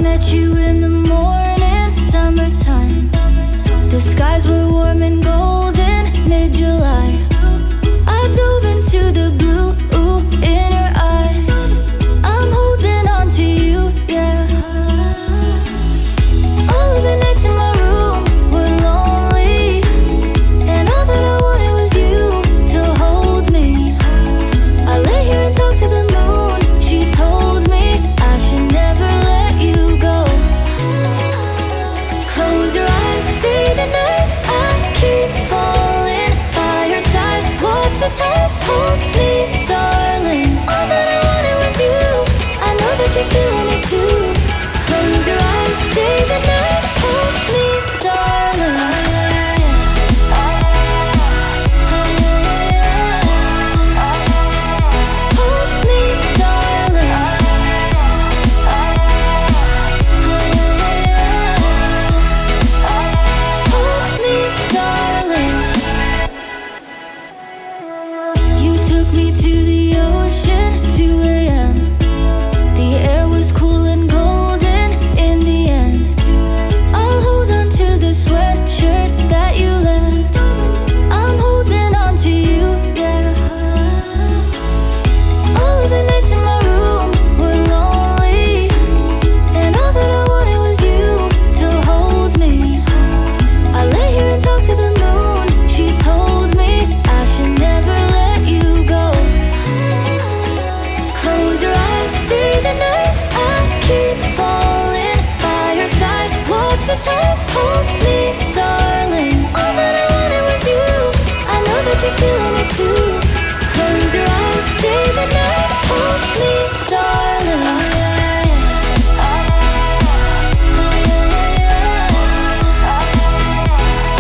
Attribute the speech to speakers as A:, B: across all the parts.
A: met you in the morning, summertime. The skies were warm and golden, mid-July. I dove into the blue in your eyes. I'm holding on to you, yeah. All of the nights in my room were lonely, and all that I wanted was you to hold me. I lay here and talk to the moon. She told me I should never let you go. Close your eyes, stay the night. I keep falling by your side. Watch the tides hold me, darling. All that I wanted was you. I know that you're feeling it too. Close your eyes, stay the night. Hold me, darling. Hold me, darling. Hold me, darling. You took me to the ocean, 2 a.m. The air was cool and golden in the end. I'll hold on to the sweatshirt that you left. I'm holding on to you, yeah. All of the nights in my room were lonely, and all that I wanted was you to hold me. I lay here and talk to the moon. She told me I should never let you go. Close your eyes, stay the night. I keep falling by your side. Watch the tides hold me, darling. All that I wanted was you. I know that you're feeling it too. Close your eyes, stay the night. Hold me, darling.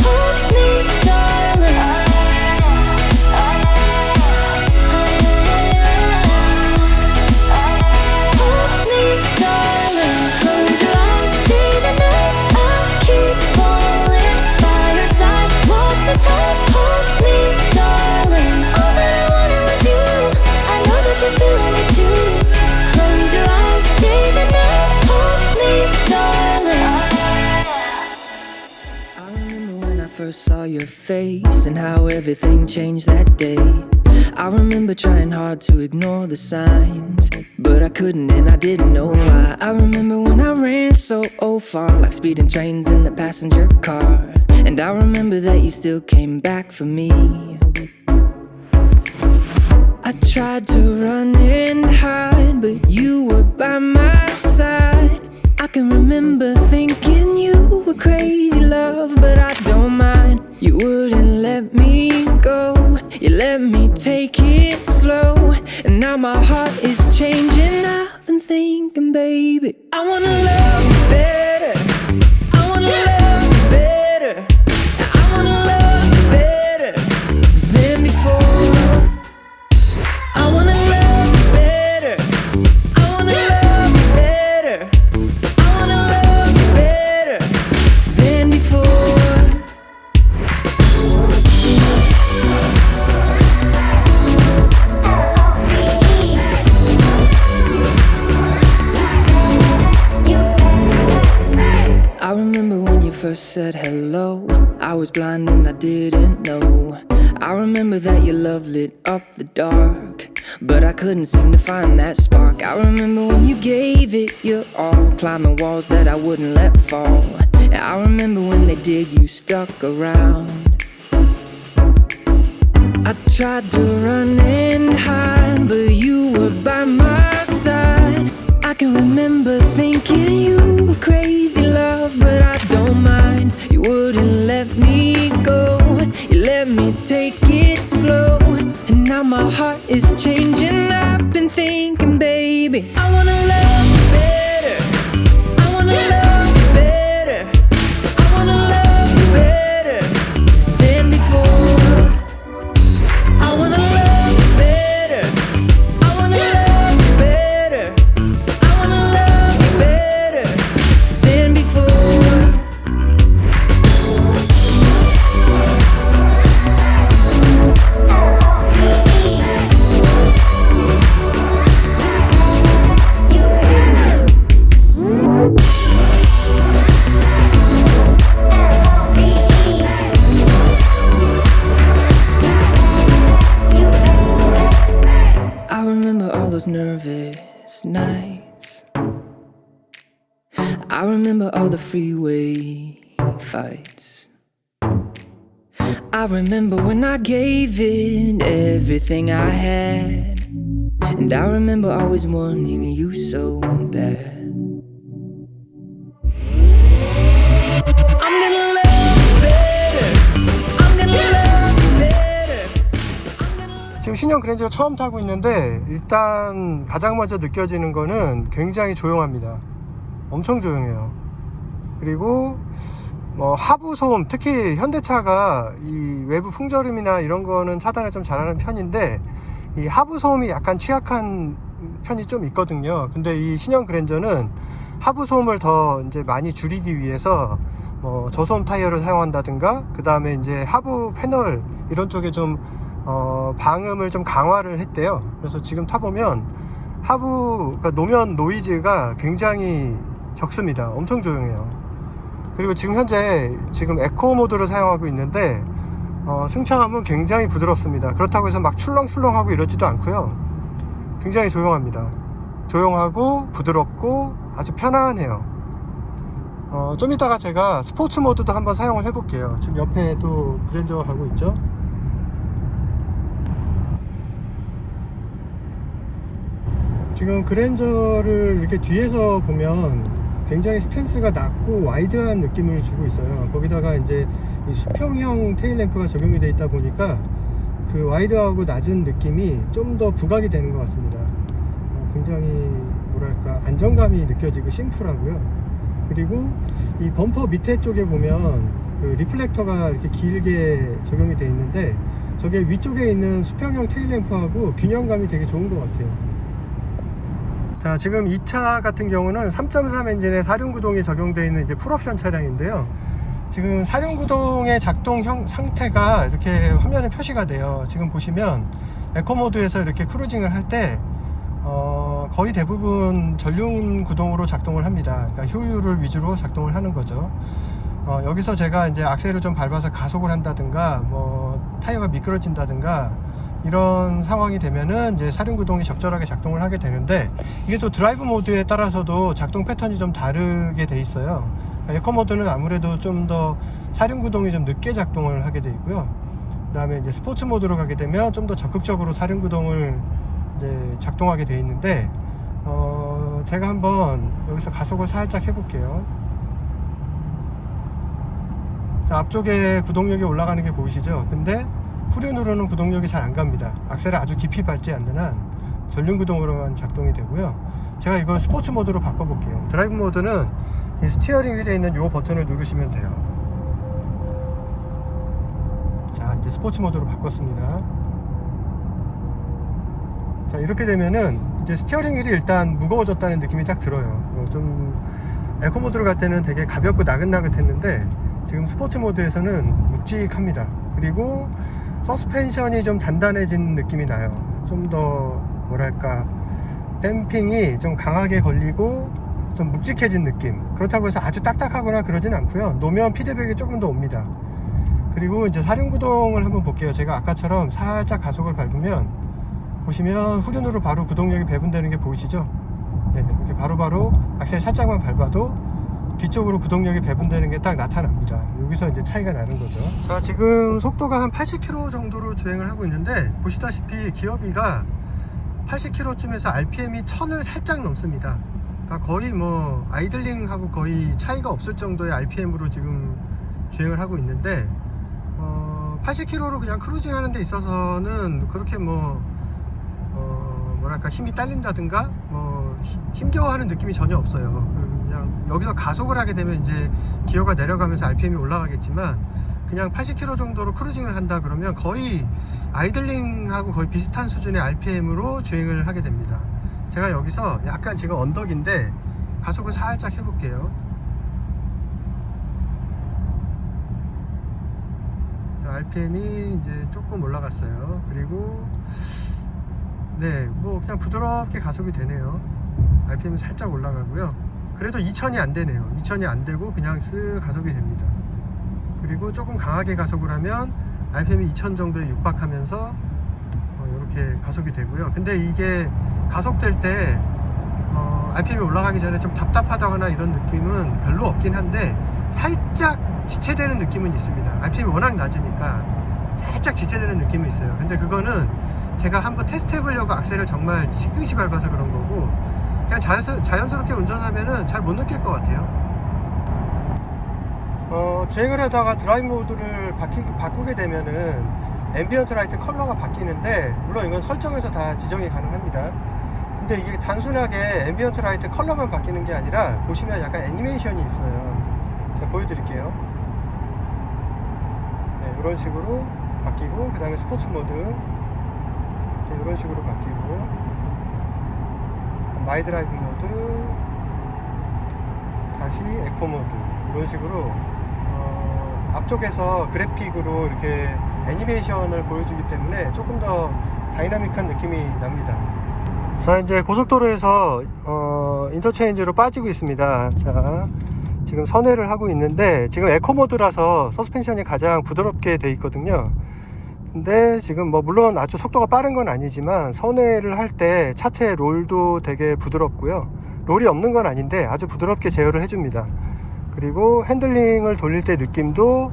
A: Hold me, darling. Hold me, darling. Close your eyes, stay the night. I keep falling by your side. Watch the tides hold me, darling. All that I wanted was you. I know that you're feeling it too. Close your eyes, stay the night. Hold me, darling.
B: I remember when I first saw your face and how everything changed that day. I remember trying hard to ignore the signs, but I couldn't and I didn't know why. I remember when I ran so far, like speeding trains in the passenger car. And I remember that you still came back for me. I tried to run and hide, but you were by my side. I can remember thinking you were crazy love, but I don't mind. You wouldn't let me go, you let me take it slow. And now my heart is changing. I've been thinking, baby, I wanna love you better. I wanna love you better. I wanna love you better than before. I wanna love you better. I wanna love you better. I wanna love you better than before. I remember when you first said hello. I was blind and I didn't know. I remember that your love lit up the dark, but I couldn't seem to find that spark. I remember when you gave it your all, climbing walls that I wouldn't let fall. And I remember when they did, you stuck around. I tried to run and hide, but you were by my side. I can remember thinking you were crazy love, but I don't mind. You wouldn't let me go, you let me take it slow. And now my heart is changing. I've been thinking, baby, I wanna love you better. I wanna love you better. I wanna love you better than before. I wanna love you better. remember all those nervous nights. I remember all the freeway fights. I remember when I gave it everything I had. And I remember always wanting you so bad. I'm gonna love you better. I'm gonna love you better.
C: 지금 신형 그랜저 처음 타고 있는데 일단 가장 먼저 느껴지는 거는 굉장히 조용합니다. 엄청 조용해요. 그리고 뭐 하부 소음, 특히 현대차가 이 외부 풍절음이나 이런 거는 차단을 좀 잘하는 편인데 이 하부 소음이 약간 취약한 편이 좀 있거든요. 근데 이 신형 그랜저는 하부 소음을 더 이제 많이 줄이기 위해서 뭐 저소음 타이어를 사용한다든가 그 다음에 이제 하부 패널 이런 쪽에 좀 방음을 좀 강화를 했대요. 그래서 지금 타보면 하부, 그러니까 노면 노이즈가 굉장히 적습니다. 엄청 조용해요. 그리고 지금 현재 에코 모드를 사용하고 있는데 승차감은 굉장히 부드럽습니다. 그렇다고 해서 막 출렁출렁하고 이러지도 않고요. 굉장히 조용합니다. 조용하고 부드럽고 아주 편안해요. 좀 이따가 제가 스포츠 모드도 한번 사용을 해볼게요. 지금 옆에 또 그랜저가 가고 있죠. 지금 그랜저를 이렇게 뒤에서 보면 굉장히 스탠스가 낮고 와이드한 느낌을 주고 있어요. 거기다가 이제 이 수평형 테일램프가 적용이 되어 있다 보니까 그 와이드하고 낮은 느낌이 좀 더 부각이 되는 것 같습니다. 굉장히 뭐랄까 안정감이 느껴지고 심플하고요. 그리고 이 범퍼 밑에 쪽에 보면 그 리플렉터가 이렇게 길게 적용이 되어 있는데 저게 위쪽에 있는 수평형 테일램프하고 균형감이 되게 좋은 것 같아요. 자, 지금 이 차 같은 경우는 3.3 엔진에 사륜구동이 적용되어 있는 이제 풀옵션 차량인데요. 지금 사륜구동의 작동 상태가 이렇게 화면에 표시가 돼요. 지금 보시면 에코 모드에서 이렇게 크루징을 할 때 거의 대부분 전륜구동으로 작동을 합니다. 그러니까 효율을 위주로 작동을 하는 거죠. 여기서 제가 이제 악셀을 좀 밟아서 가속을 한다든가 뭐 타이어가 미끄러진다든가 이런 상황이 되면은 이제 사륜구동이 적절하게 작동을 하게 되는데 이게 또 드라이브 모드에 따라서도 작동 패턴이 좀 다르게 돼 있어요. 에코 모드는 아무래도 좀 더 사륜구동이 좀 늦게 작동을 하게 돼 있고요. 그 다음에 이제 스포츠 모드로 가게 되면 좀 더 적극적으로 사륜구동을 이제 작동하게 돼 있는데 제가 한번 여기서 가속을 살짝 해볼게요. 자, 앞쪽에 구동력이 올라가는 게 보이시죠? 근데 후륜으로는 구동력이 잘 안 갑니다. 악셀을 아주 깊이 밟지 않는 한 전륜구동으로만 작동이 되고요. 제가 이걸 스포츠 모드로 바꿔볼게요. 드라이브 모드는 이 스티어링 휠에 있는 이 버튼을 누르시면 돼요. 자, 이제 스포츠 모드로 바꿨습니다. 자, 이렇게 되면은 이제 스티어링 휠이 일단 무거워졌다는 느낌이 딱 들어요. 좀 에코 모드로 갈 때는 되게 가볍고 나긋나긋했는데 지금 스포츠 모드에서는 묵직합니다. 그리고 서스펜션이 좀 단단해진 느낌이 나요. 좀 더 뭐랄까 댐핑이 좀 강하게 걸리고 좀 묵직해진 느낌. 그렇다고 해서 아주 딱딱하거나 그러진 않고요. 노면 피드백이 조금 더 옵니다. 그리고 이제 사륜구동을 한번 볼게요. 제가 아까처럼 살짝 가속을 밟으면 보시면 후륜으로 바로 구동력이 배분되는 게 보이시죠? 네, 이렇게 바로바로 악셀 살짝만 밟아도 뒤쪽으로 구동력이 배분되는 게 딱 나타납니다. 여기서 이제 차이가 나는 거죠. 자, 지금 속도가 한 80km 정도로 주행을 하고 있는데 보시다시피 기어비가 80km쯤에서 RPM이 1000을 살짝 넘습니다. 그러니까 거의 뭐 아이들링하고 거의 차이가 없을 정도의 RPM으로 지금 주행을 하고 있는데 80km로 그냥 크루징 하는 데 있어서는 그렇게 뭐랄까 힘이 딸린다든가 뭐 힘겨워하는 느낌이 전혀 없어요. 그냥 여기서 가속을 하게 되면 이제 기어가 내려가면서 RPM이 올라가겠지만 그냥 80km 정도로 크루징을 한다 그러면 거의 아이들링하고 거의 비슷한 수준의 RPM으로 주행을 하게 됩니다. 제가 여기서 약간 지금 언덕인데 가속을 살짝 해볼게요. 자, RPM이 이제 조금 올라갔어요. 그리고 네, 뭐 그냥 부드럽게 가속이 되네요. RPM이 살짝 올라가고요. 그래도 2000이 안 되네요. 2000이 안 되고 그냥 쓱 가속이 됩니다. 그리고 조금 강하게 가속을 하면 RPM이 2000 정도에 육박하면서 이렇게 가속이 되고요. 근데 이게 가속될 때 RPM이 올라가기 전에 좀 답답하다거나 이런 느낌은 별로 없긴 한데 살짝 지체되는 느낌은 있습니다. RPM이 워낙 낮으니까 살짝 지체되는 느낌은 있어요. 근데 그거는 제가 한번 테스트 해보려고 악셀을 정말 지그시 밟아서 그런 거고, 그냥 자연스럽게 운전하면은 잘 못 느낄 것 같아요. 주행을 하다가 드라이브 모드를 바꾸게 되면은 앰비언트 라이트 컬러가 바뀌는데, 물론 이건 설정에서 다 지정이 가능합니다. 근데 이게 단순하게 앰비언트 라이트 컬러만 바뀌는 게 아니라 보시면 약간 애니메이션이 있어요. 제가 보여드릴게요. 네, 이런 식으로 바뀌고, 그 다음에 스포츠 모드 이런 식으로 바뀌고, 마이 드라이브 모드, 다시 에코 모드, 이런 식으로 앞쪽에서 그래픽으로 이렇게 애니메이션을 보여주기 때문에 조금 더 다이나믹한 느낌이 납니다. 자, 이제 고속도로에서 인터체인지로 빠지고 있습니다. 자, 지금 선회를 하고 있는데, 지금 에코 모드라서 서스펜션이 가장 부드럽게 돼 있거든요. 근데 지금 뭐 물론 아주 속도가 빠른 건 아니지만 선회를 할 때 차체 롤도 되게 부드럽고요. 롤이 없는 건 아닌데 아주 부드럽게 제어를 해줍니다. 그리고 핸들링을 돌릴 때 느낌도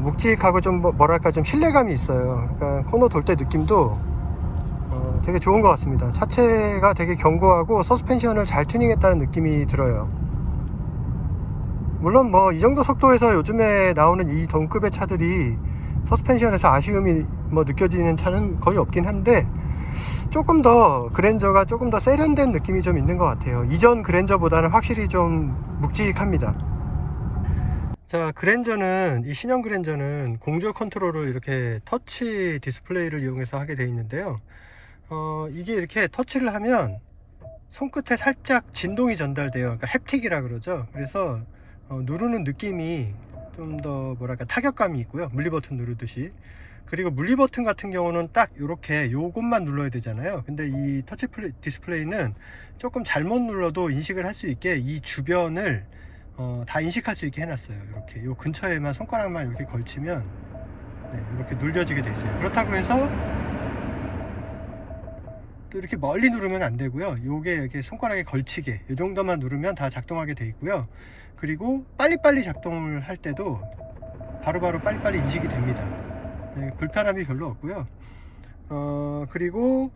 C: 묵직하고 좀 뭐랄까 좀 신뢰감이 있어요. 그러니까 코너 돌 때 느낌도 되게 좋은 것 같습니다. 차체가 되게 견고하고 서스펜션을 잘 튜닝했다는 느낌이 들어요. 물론 뭐 이 정도 속도에서 요즘에 나오는 이 동급의 차들이 서스펜션에서 아쉬움이 뭐 느껴지는 차는 거의 없긴 한데, 조금 더 그랜저가 조금 더 세련된 느낌이 좀 있는 것 같아요. 이전 그랜저보다는 확실히 좀 묵직합니다. 자, 그랜저는, 이 신형 그랜저는 공조 컨트롤을 이렇게 터치 디스플레이를 이용해서 하게 되어 있는데요. 이게 이렇게 터치를 하면 손끝에 살짝 진동이 전달돼요. 그러니까 햅틱이라 그러죠. 그래서 누르는 느낌이 좀 더 뭐랄까 타격감이 있고요. 물리 버튼 누르듯이. 그리고 물리 버튼 같은 경우는 딱 이렇게 요것만 눌러야 되잖아요. 근데 이 터치 디스플레이는 조금 잘못 눌러도 인식을 할 수 있게 이 주변을 다 인식할 수 있게 해놨어요. 이렇게 요 근처에만 손가락만 이렇게 걸치면 이렇게 눌려지게 돼 있어요. 그렇다고 해서 또 이렇게 멀리 누르면 안 되고요. 요게 이렇게 손가락에 걸치게 이 정도만 누르면 다 작동하게 돼 있고요. 그리고 빨리빨리 작동을 할 때도 바로바로 빨리빨리 인식이 됩니다. 불편함이 별로 없고요. 그리고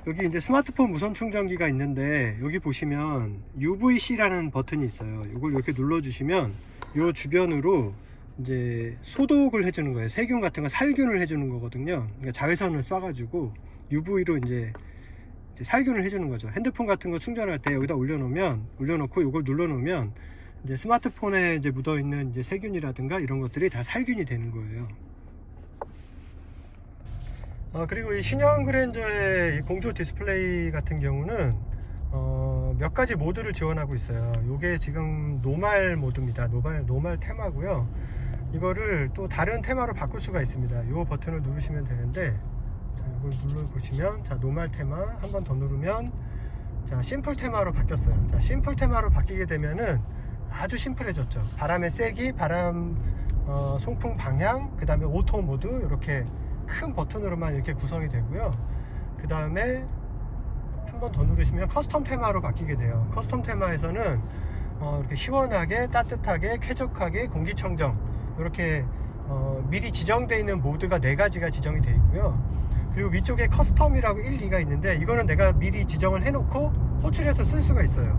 C: 여기 이제 스마트폰 무선 충전기가 있는데, 여기 보시면 UVC라는 버튼이 있어요. 이걸 이렇게 눌러주시면 요 주변으로 이제 소독을 해주는 거예요. 세균 같은 거 살균을 해주는 거거든요. 그러니까 자외선을 쏴가지고 UV로 이제 살균을 해주는 거죠. 핸드폰 같은 거 충전할 때 여기다 올려놓고 이걸 눌러놓으면 이제 스마트폰에 이제 묻어있는 이제 세균이라든가 이런 것들이 다 살균이 되는 거예요. 그리고 이 신형 그랜저의 이 공조 디스플레이 같은 경우는 몇 가지 모드를 지원하고 있어요. 이게 지금 노말 모드입니다. 노말 테마고요. 이거를 또 다른 테마로 바꿀 수가 있습니다. 이 버튼을 누르시면 되는데, 자, 이걸 눌러보시면, 자, 노말 테마 한 번 더 누르면, 자, 심플 테마로 바뀌었어요. 자, 심플 테마로 바뀌게 되면은 아주 심플해졌죠. 바람의 세기, 바람 송풍 방향, 그 다음에 오토 모드, 이렇게 큰 버튼으로만 이렇게 구성이 되고요. 그 다음에 한 번 더 누르시면 커스텀 테마로 바뀌게 돼요. 커스텀 테마에서는 이렇게 시원하게, 따뜻하게, 쾌적하게, 공기청정, 이렇게 미리 지정되어 있는 모드가 4가지가 지정이 되어 있고요. 그리고 위쪽에 커스텀이라고 1, 2가 있는데, 이거는 내가 미리 지정을 해놓고 호출해서 쓸 수가 있어요.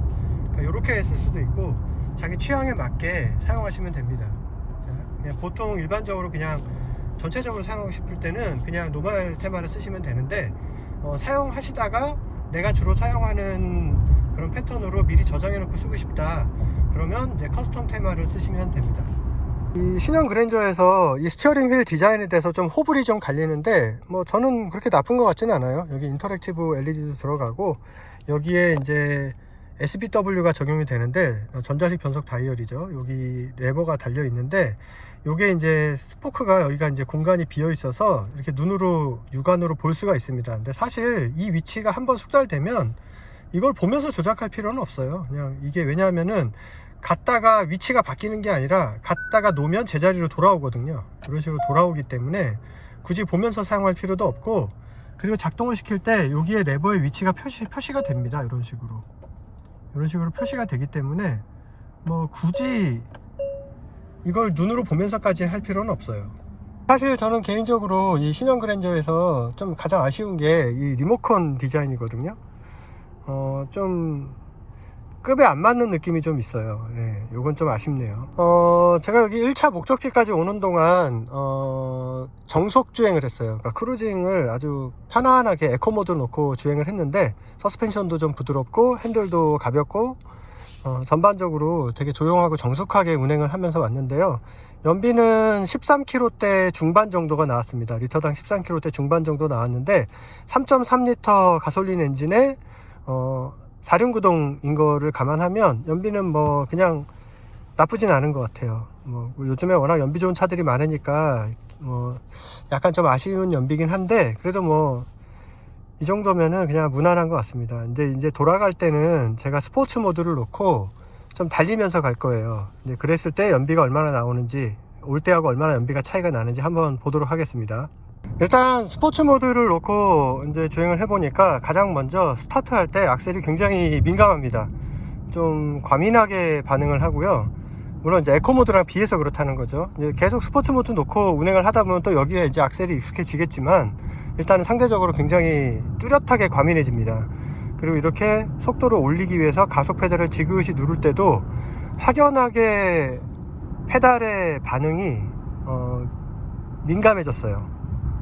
C: 그러니까 이렇게 쓸 수도 있고, 자기 취향에 맞게 사용하시면 됩니다. 자, 그냥 보통 일반적으로 그냥 전체적으로 사용하고 싶을 때는 그냥 노멀 테마를 쓰시면 되는데, 사용하시다가 내가 주로 사용하는 그런 패턴으로 미리 저장해 놓고 쓰고 싶다, 그러면 이제 커스텀 테마를 쓰시면 됩니다. 이 신형 그랜저에서 이 스티어링 휠 디자인에 대해서 좀 호불이 좀 갈리는데, 뭐 저는 그렇게 나쁜 것 같지는 않아요. 여기 인터랙티브 LED도 들어가고, 여기에 이제 SBW가 적용이 되는데, 전자식 변속 다이얼이죠. 여기 레버가 달려 있는데, 요게 이제 스포크가 여기가 이제 공간이 비어 있어서 이렇게 눈으로 육안으로 볼 수가 있습니다. 근데 사실 이 위치가 한번 숙달되면 이걸 보면서 조작할 필요는 없어요. 그냥 이게 왜냐하면은 갔다가 위치가 바뀌는 게 아니라 갔다가 놓으면 제자리로 돌아오거든요. 이런 식으로 돌아오기 때문에 굳이 보면서 사용할 필요도 없고, 그리고 작동을 시킬 때 여기에 레버의 위치가 표시가 됩니다. 이런 식으로 표시가 되기 때문에 뭐 굳이 이걸 눈으로 보면서까지 할 필요는 없어요. 사실 저는 개인적으로 이 신형 그랜저에서 좀 가장 아쉬운 게 이 리모컨 디자인이거든요. 좀 급에 안 맞는 느낌이 좀 있어요. 예, 요건 좀 아쉽네요. 제가 여기 1차 목적지까지 오는 동안 정속 주행을 했어요. 그러니까 크루징을 아주 편안하게 에코 모드 놓고 주행을 했는데 서스펜션도 좀 부드럽고 핸들도 가볍고 전반적으로 되게 조용하고 정숙하게 운행을 하면서 왔는데요. 연비는 13km대 중반 정도가 나왔습니다. 리터당 13km대 중반 정도 나왔는데 3.3L 가솔린 엔진에 4륜구동인 거를 감안하면 연비는 뭐 그냥 나쁘진 않은 것 같아요. 뭐 요즘에 워낙 연비 좋은 차들이 많으니까 뭐 약간 좀 아쉬운 연비긴 한데 그래도 뭐 이 정도면은 그냥 무난한 것 같습니다. 근데 이제 돌아갈 때는 제가 스포츠 모드를 놓고 좀 달리면서 갈 거예요. 이제 그랬을 때 연비가 얼마나 나오는지, 올 때하고 얼마나 연비가 차이가 나는지 한번 보도록 하겠습니다. 일단 스포츠 모드를 놓고 이제 주행을 해보니까 가장 먼저 스타트할 때 악셀이 굉장히 민감합니다. 좀 과민하게 반응을 하고요. 물론 이제 에코 모드랑 비해서 그렇다는 거죠. 이제 계속 스포츠 모드 놓고 운행을 하다 보면 또 여기에 이제 악셀이 익숙해지겠지만 일단은 상대적으로 굉장히 뚜렷하게 과민해집니다. 그리고 이렇게 속도를 올리기 위해서 가속 페달을 지그시 누를 때도 확연하게 페달의 반응이 민감해졌어요.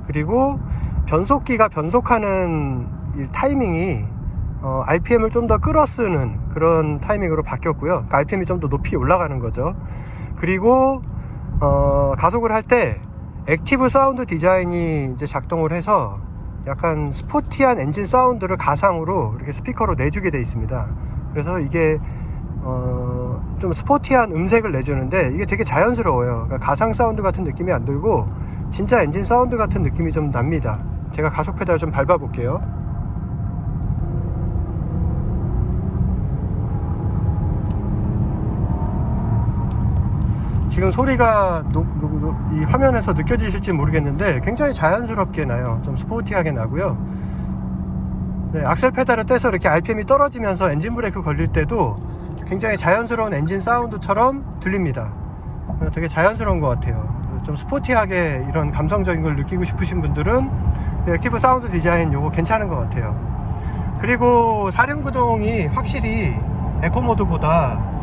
C: 그리고 변속기가 변속하는 이 타이밍이 RPM을 좀 더 끌어쓰는 그런 타이밍으로 바뀌었고요. 그러니까 RPM이 좀 더 높이 올라가는 거죠. 그리고 가속을 할 때 액티브 사운드 디자인이 이제 작동을 해서 약간 스포티한 엔진 사운드를 가상으로 이렇게 스피커로 내주게 되어 있습니다. 그래서 이게 좀 스포티한 음색을 내주는데 이게 되게 자연스러워요. 그러니까 가상 사운드 같은 느낌이 안 들고 진짜 엔진 사운드 같은 느낌이 좀 납니다. 제가 가속 페달을 좀 밟아 볼게요. 지금 소리가 이 화면에서 느껴지실지 모르겠는데 굉장히 자연스럽게 나요. 좀 스포티하게 나고요. 네, 악셀 페달을 떼서 이렇게 RPM이 떨어지면서 엔진 브레이크 걸릴 때도 굉장히 자연스러운 엔진 사운드처럼 들립니다. 되게 자연스러운 것 같아요. 좀 스포티하게 이런 감성적인 걸 느끼고 싶으신 분들은 액티브 사운드 디자인 요거 괜찮은 것 같아요. 그리고 4륜구동이 확실히 에코 모드보다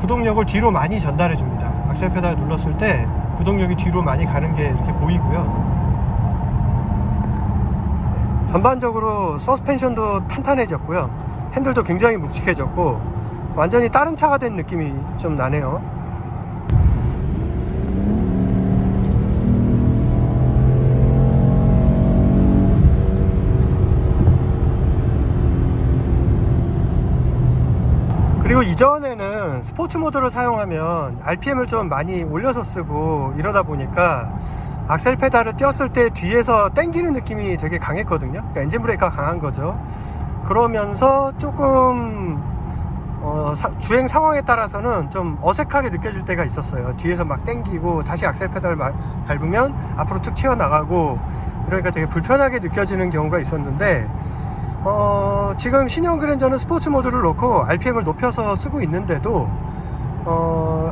C: 구동력을 뒤로 많이 전달해 줍니다. 악셀 페달 눌렀을 때 구동력이 뒤로 많이 가는 게 이렇게 보이고요. 전반적으로 서스펜션도 탄탄해졌고요. 핸들도 굉장히 묵직해졌고 완전히 다른 차가 된 느낌이 좀 나네요. 그리고 이전에는 스포츠 모드를 사용하면 RPM을 좀 많이 올려서 쓰고 이러다 보니까 악셀 페달을 띄웠을 때 뒤에서 당기는 느낌이 되게 강했거든요. 그러니까 엔진 브레이크가 강한 거죠. 그러면서 조금 주행 상황에 따라서는 좀 어색하게 느껴질 때가 있었어요. 뒤에서 막 당기고 다시 악셀 페달을 밟으면 앞으로 툭 튀어나가고 그러니까 되게 불편하게 느껴지는 경우가 있었는데 지금 신형 그랜저는 스포츠 모드를 놓고 RPM을 높여서 쓰고 있는데도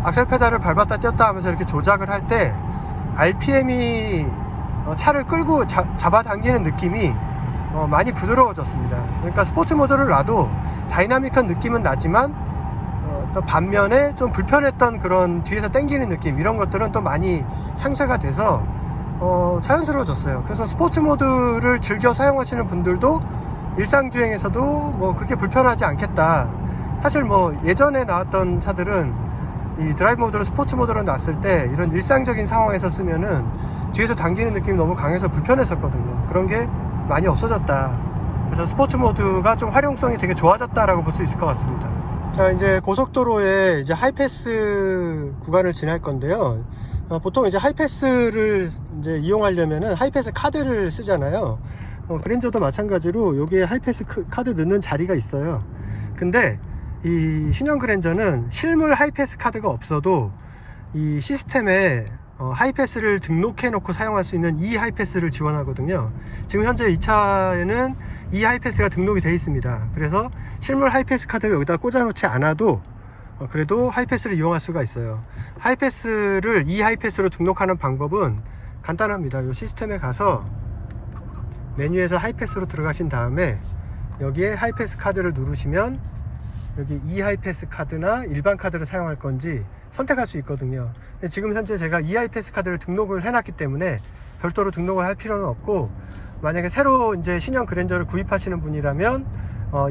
C: 악셀 페달을 밟았다 띄었다 하면서 이렇게 조작을 할 때 RPM이 차를 끌고 잡아당기는 느낌이 많이 부드러워졌습니다. 그러니까 스포츠 모드를 놔도 다이나믹한 느낌은 나지만 또 반면에 좀 불편했던 그런 뒤에서 당기는 느낌 이런 것들은 또 많이 상쇄가 돼서 자연스러워졌어요. 그래서 스포츠 모드를 즐겨 사용하시는 분들도 일상주행에서도 뭐 그렇게 불편하지 않겠다. 사실 뭐 예전에 나왔던 차들은 이 드라이브 모드로 스포츠 모드로 놨을 때 이런 일상적인 상황에서 쓰면은 뒤에서 당기는 느낌이 너무 강해서 불편했었거든요. 그런 게 많이 없어졌다. 그래서 스포츠 모드가 좀 활용성이 되게 좋아졌다라고 볼 수 있을 것 같습니다. 자, 이제 고속도로에 이제 하이패스 구간을 지날 건데요. 보통 이제 하이패스를 이제 이용하려면은 하이패스 카드를 쓰잖아요. 그랜저도 마찬가지로 여기에 하이패스 카드 넣는 자리가 있어요. 근데 이 신형 그랜저는 실물 하이패스 카드가 없어도 이 시스템에 하이패스를 등록해 놓고 사용할 수 있는 이 하이패스를 지원하거든요. 지금 현재 이 차에는 이 하이패스가 등록이 되어 있습니다. 그래서 실물 하이패스 카드를 여기다 꽂아 놓지 않아도 그래도 하이패스를 이용할 수가 있어요. 하이패스를 이 하이패스로 등록하는 방법은 간단합니다. 이 시스템에 가서 메뉴에서 하이패스로 들어가신 다음에 여기에 하이패스 카드를 누르시면 여기 이 하이패스 카드나 일반 카드를 사용할 건지 선택할 수 있거든요. 근데 지금 현재 제가 이 하이패스 카드를 등록을 해놨기 때문에 별도로 등록을 할 필요는 없고, 만약에 새로 이제 신형 그랜저를 구입하시는 분이라면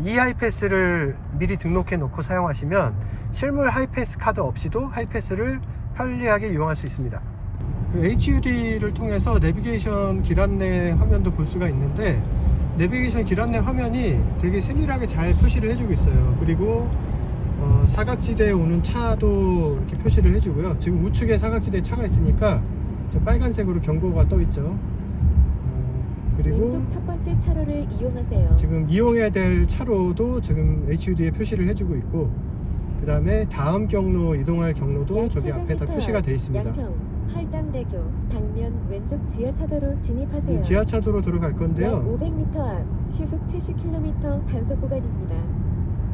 C: 이 하이패스를 미리 등록해 놓고 사용하시면 실물 하이패스 카드 없이도 하이패스를 편리하게 이용할 수 있습니다. HUD를 통해서 내비게이션 길 안내 화면도 볼 수가 있는데, 내비게이션 길 안내 화면이 되게 세밀하게 잘 표시를 해주고 있어요. 그리고 사각지대에 오는 차도 이렇게 표시를 해주고요. 지금 우측에 사각지대에 차가 있으니까 저 빨간색으로 경고가 떠 있죠. 그리고
D: 왼쪽 첫 번째 차로를 이용하세요.
C: 지금 이용해야 될 차로도 지금 HUD에 표시를 해주고 있고, 그 다음에 다음 경로 이동할 경로도 저기 앞에다 표시가 되어 있습니다.
D: 양평 할당대교 당면 왼쪽 지하차도로 진입하세요.
C: 지하차도로 들어갈 건데요.
D: 약 500m 앞 시속 70km 단속 구간입니다.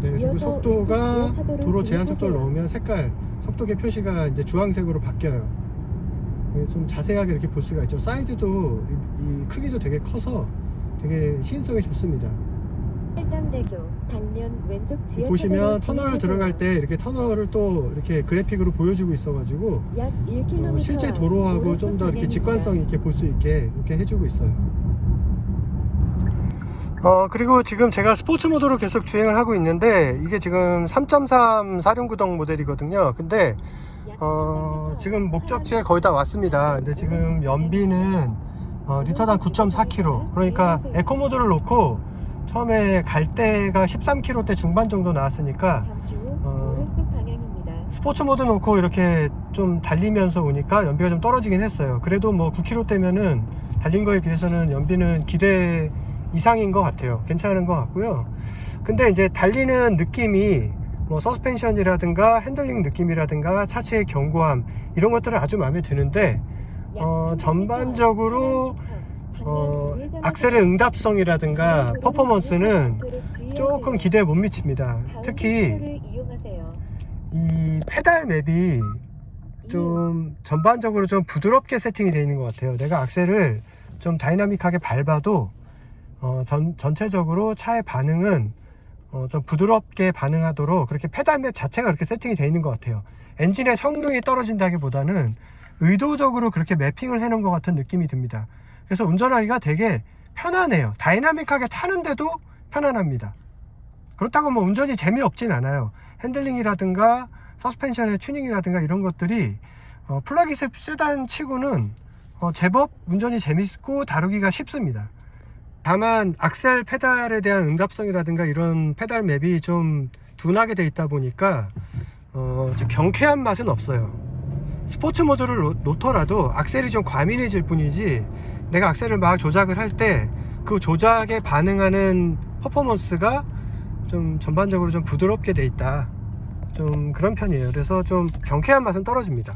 C: 네, 그리고
D: 이어서
C: 속도가
D: 왼쪽 지하차도로
C: 도로 제한 속도를
D: 진입하세요.
C: 넣으면 색깔 속도계 표시가 이제 주황색으로 바뀌어요. 좀 자세하게 이렇게 볼 수가 있죠. 사이즈도 이 크기도 되게 커서 되게 시인성이 좋습니다.
D: 할당대교 당면 왼쪽 지하차도로
C: 보시면 터널
D: 진입하세요.
C: 들어갈 때 이렇게 터널을 또 이렇게 그래픽으로 보여주고 있어가지고
D: 약 1km
C: 실제 도로하고 좀 더 이렇게 직관성 있게 볼 수 있게 이렇게 해주고 있어요. 그리고 지금 제가 스포츠 모드로 계속 주행을 하고 있는데, 이게 지금 3.3 4륜구동 모델이거든요. 근데 지금 목적지에 거의 다 왔습니다. 근데 지금 연비는 리터당 9.4km. 그러니까 에코 모드를 놓고 처음에 갈 때가 13km대 중반 정도 나왔으니까
D: 잠시 후 오른쪽 방향입니다.
C: 스포츠 모드 놓고 이렇게 좀 달리면서 오니까 연비가 좀 떨어지긴 했어요. 그래도 뭐 9km대면은 달린 거에 비해서는 연비는 기대 이상인 것 같아요. 괜찮은 것 같고요. 근데 이제 달리는 느낌이 뭐 서스펜션이라든가 핸들링 느낌이라든가 차체의 견고함 이런 것들은 아주 마음에 드는데, 전반적으로 악셀의 응답성이라든가 퍼포먼스는 조금 기대에 못 미칩니다. 특히 이 페달 맵이 좀 전반적으로 좀 부드럽게 세팅이 되어 있는 것 같아요. 내가 악셀을 좀 다이나믹하게 밟아도 전체적으로 차의 반응은 좀 부드럽게 반응하도록 그렇게 페달 맵 자체가 그렇게 세팅이 되어 있는 것 같아요. 엔진의 성능이 떨어진다기보다는 의도적으로 그렇게 매핑을 해놓은 것 같은 느낌이 듭니다. 그래서 운전하기가 되게 편안해요. 다이나믹하게 타는데도 편안합니다. 그렇다고 뭐 운전이 재미없진 않아요. 핸들링이라든가 서스펜션의 튜닝이라든가 이런 것들이 플러그인 세단 치고는 제법 운전이 재밌고 다루기가 쉽습니다. 다만 악셀 페달에 대한 응답성이라든가 이런 페달 맵이 좀 둔하게 돼 있다 보니까 좀 경쾌한 맛은 없어요. 스포츠 모드를 놓더라도 악셀이 좀 과민해질 뿐이지, 내가 악셀을 막 조작을 할 때 그 조작에 반응하는 퍼포먼스가 좀 전반적으로 좀 부드럽게 돼 있다, 좀 그런 편이에요. 그래서 좀 경쾌한 맛은 떨어집니다.